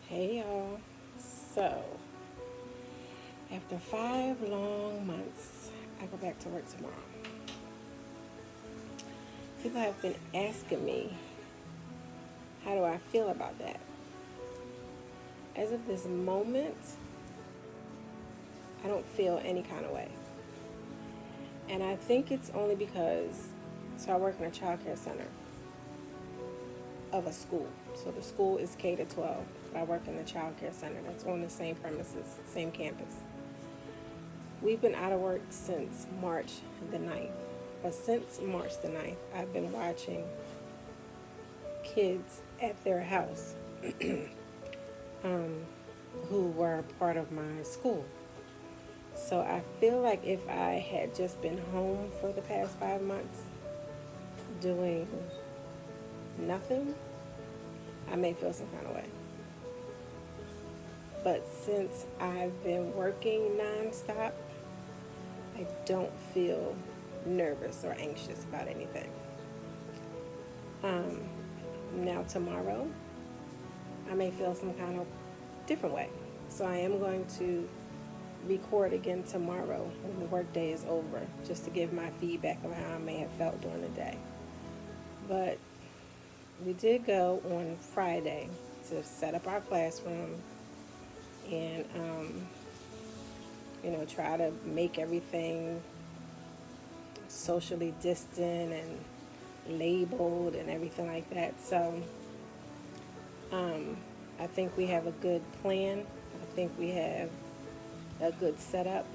Hey y'all. So, after 5 long months, I go back to work tomorrow. People have been asking me, how do I feel about that? As of this moment, I don't feel any kind of way. And I think it's only because, so I work in a child care center of a school. So the school is K to 12, but I work in the child care center that's on the same premises, same campus. We've been out of work since March the 9th. But since March the 9th, I've been watching kids at their house who were part of my school. So I feel like if I had just been home for the past 5 months doing nothing, I may feel some kind of way. But since I've been working nonstop, I don't feel nervous or anxious about anything. Now, tomorrow, I may feel some kind of different way. So I am going to record again tomorrow when the workday is over, just to give my feedback of how I may have felt during the day. But we did go on Friday to set up our classroom and, try to make everything socially distant and labeled and everything like that. So I think we have a good plan. I think we have a good setup.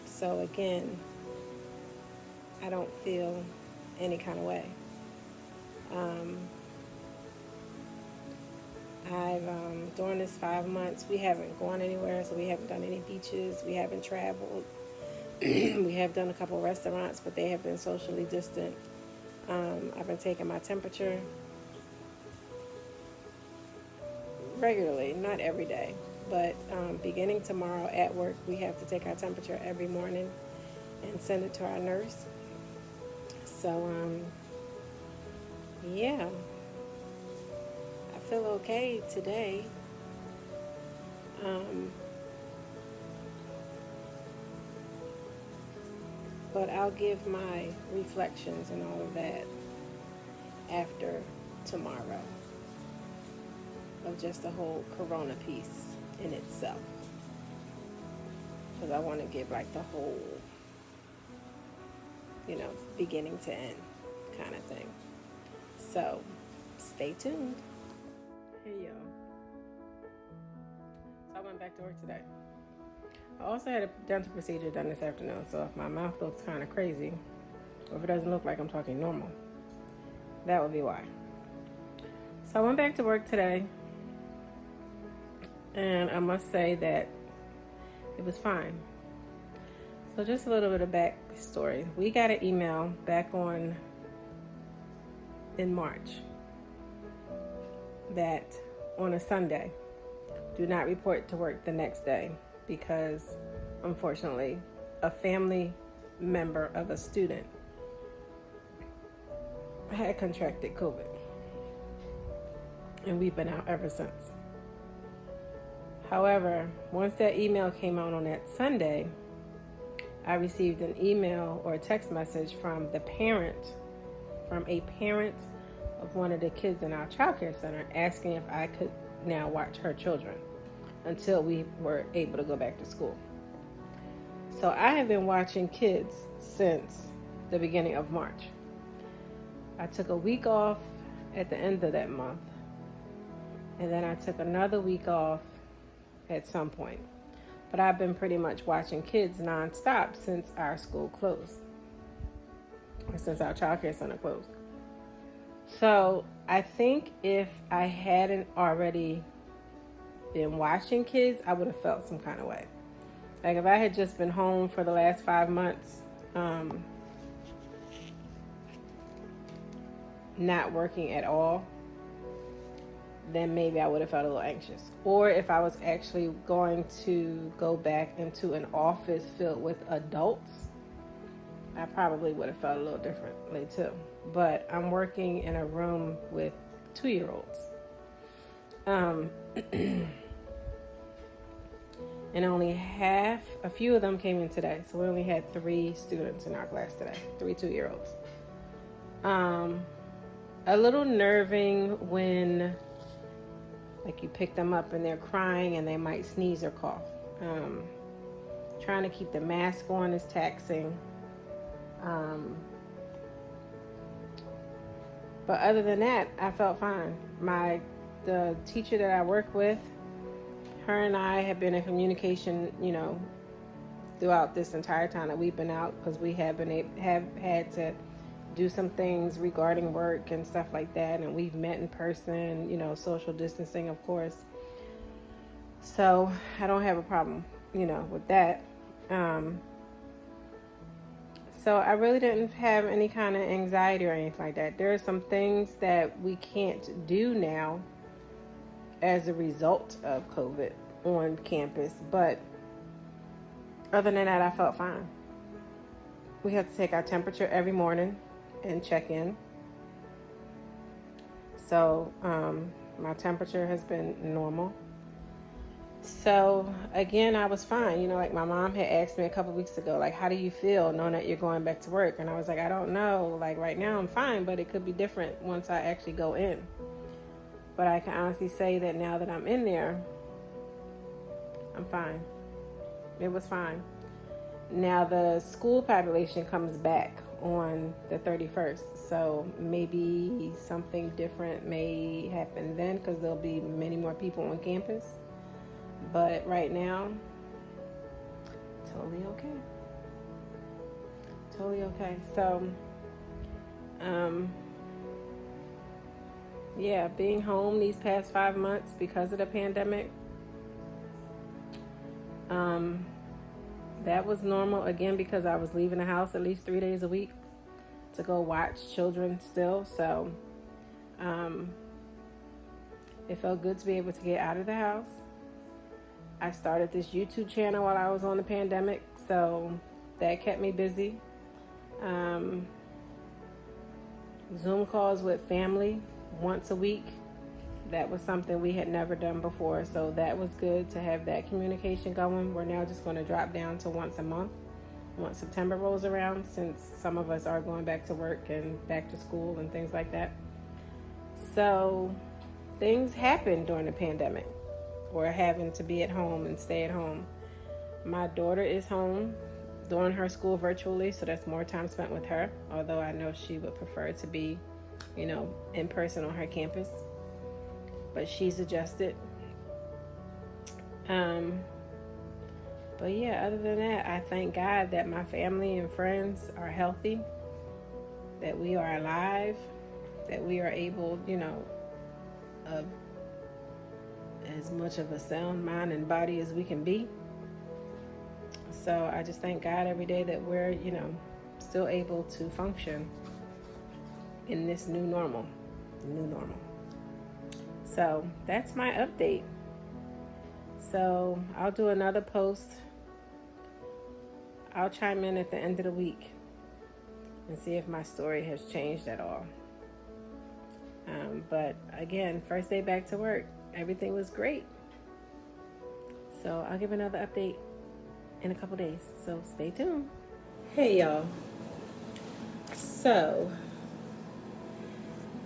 So again, I don't feel any kind of way. I've during this 5 months, we haven't gone anywhere, so we haven't done any beaches, we haven't traveled. We have done a couple of restaurants, but they have been socially distant. I've been taking my temperature regularly, not every day, but beginning tomorrow at work, we have to take our temperature every morning and send it to our nurse. So, yeah, I feel okay today. Um, but I'll give my reflections and all of that after tomorrow of just the whole corona piece in itself. Because I want to give like the whole, beginning to end kind of thing. So stay tuned. Hey yo. So I went back to work today. I also had a dental procedure done this afternoon, so if my mouth looks kind of crazy, or if it doesn't look like I'm talking normal, that would be why. So I went back to work today, and I must say that it was fine. So just a little bit of backstory. We got an email back in March that on a Sunday, do not report to work the next day because, unfortunately, a family member of a student had contracted COVID. And we've been out ever since. However, once that email came out on that Sunday, I received an email or a text message from a parent of one of the kids in our child care center asking if I could now watch her children until we were able to go back to school. So I have been watching kids since the beginning of March. I took a week off at the end of that month, and then I took another week off at some point. But I've been pretty much watching kids nonstop since our school closed, or since our child care center closed. So I think if I hadn't already been watching kids, I would have felt some kind of way. Like if I had just been home for the last 5 months, not working at all, then maybe I would have felt a little anxious. Or if I was actually going to go back into an office filled with adults, I probably would have felt a little differently too. But I'm working in a room with 2-year-olds. Um, and only a few of them came in today. So we only had 3 students in our class today, 3 2-year-olds. A little nerving when, like, you pick them up and they're crying and they might sneeze or cough. Trying to keep the mask on is taxing. But other than that, I felt fine. The teacher that I work with, her and I have been in communication, throughout this entire time that we've been out, because we have had to do some things regarding work and stuff like that, and we've met in person, social distancing, of course. So I don't have a problem, with that. So I really didn't have any kind of anxiety or anything like that. There are some things that we can't do now as a result of COVID on campus, but other than that, I felt fine. We have to take our temperature every morning and check in. So my temperature has been normal. So again, I was fine. Like my mom had asked me a couple weeks ago, like, how do you feel knowing that you're going back to work? And I was like, I don't know. Like right now I'm fine, but it could be different once I actually go in. But I can honestly say that now that I'm in there, I'm fine. It was fine. Now the school population comes back on the 31st. So maybe something different may happen then, because there'll be many more people on campus. But right now, totally okay. Totally okay. So, yeah, being home these past 5 months because of the pandemic, that was normal again, because I was leaving the house at least 3 days a week to go watch children still. So, it felt good to be able to get out of the house. I started this YouTube channel while I was on the pandemic, so that kept me busy. Zoom calls with family once a week. That was something we had never done before, so that was good to have that communication going. We're now just going to drop down to once a month once September rolls around, since some of us are going back to work and back to school and things like that. So things happened during the pandemic, or having to be at home and stay at home. My daughter is home doing her school virtually, so that's more time spent with her, although I know she would prefer to be, in person on her campus. But she's adjusted. But yeah, other than that, I thank God that my family and friends are healthy, that we are alive, that we are able, of as much of a sound mind and body as we can be. So I just thank God every day that we're, still able to function in this new normal. So that's my update. So I'll do another post. I'll chime in at the end of the week and see if my story has changed at all. But again, first day back to work, everything was great. So I'll give another update in a couple days. So stay tuned. Hey y'all. So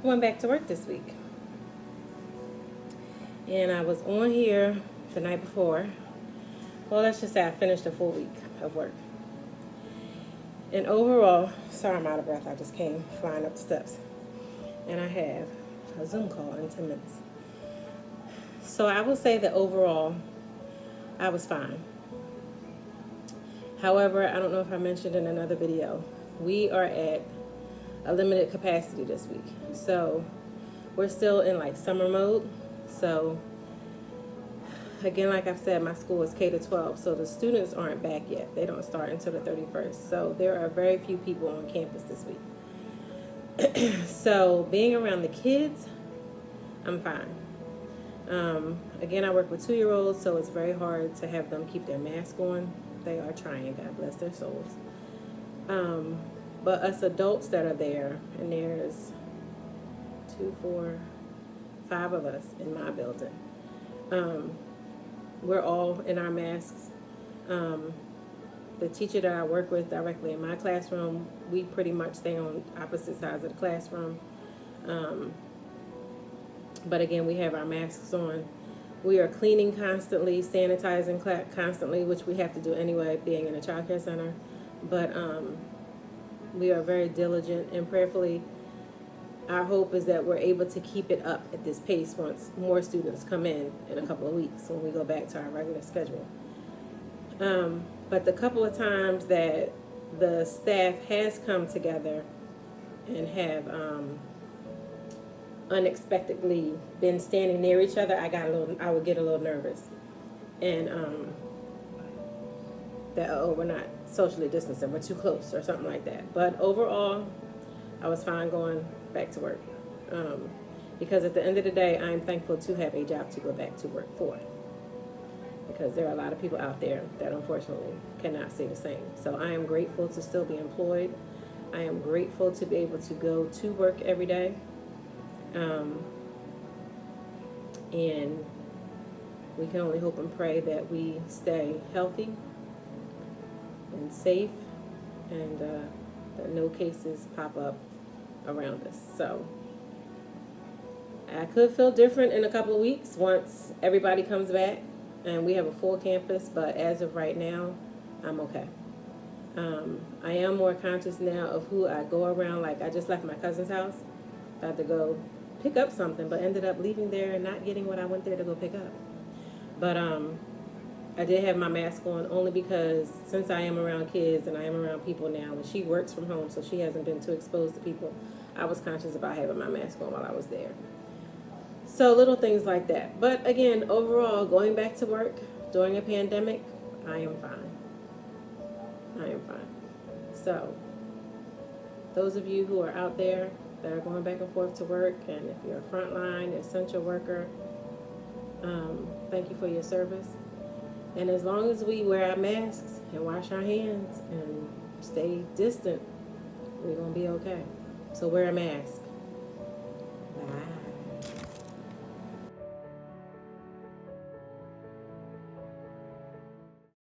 I went back to work this week. And I was on here the night before. Well, let's just say I finished a full week of work. And overall, sorry I'm out of breath. I just came flying up the steps. And I have a Zoom call in 10 minutes. So I will say that overall, I was fine. However, I don't know if I mentioned in another video, we are at a limited capacity this week. So we're still in like summer mode. So again, like I've said, my school is K-12, so the students aren't back yet. They don't start until the 31st. So there are very few people on campus this week. So being around the kids, I'm fine. Again, I work with 2-year-olds, so it's very hard to have them keep their mask on. They are trying, God bless their souls. But us adults that are there, and there's 5 of us in my building. We're all in our masks. Um, the teacher that I work with directly in my classroom, we pretty much stay on opposite sides of the classroom. Um, but again, we have our masks on. We are cleaning constantly, sanitizing constantly, which we have to do anyway, being in a child care center. But we are very diligent, and prayerfully, our hope is that we're able to keep it up at this pace once more students come in a couple of weeks when we go back to our regular schedule. But the couple of times that the staff has come together and have unexpectedly been standing near each other, I would get a little nervous, and that we're not socially distancing, we're too close or something like that. But overall, I was fine going back to work, because at the end of the day, I'm thankful to have a job to go back to work for, because there are a lot of people out there that unfortunately cannot say the same. So I am grateful to still be employed. I am grateful to be able to go to work every day. And we can only hope and pray that we stay healthy and safe, and that no cases pop up around us. So I could feel different in a couple of weeks once everybody comes back and we have a full campus, but as of right now, I'm okay. I am more conscious now of who I go around. Like, I just left my cousin's house. I had to go pick up something, but ended up leaving there and not getting what I went there to go pick up. But I did have my mask on only because since I am around kids and I am around people now, and she works from home, so she hasn't been too exposed to people, I was conscious about having my mask on while I was there. So little things like that. But again, overall, going back to work during a pandemic, I am fine. I am fine. So those of you who are out there that are going back and forth to work, and if you're a frontline, essential worker, thank you for your service. And as long as we wear our masks and wash our hands and stay distant, we're going to be okay. So wear a mask. Bye.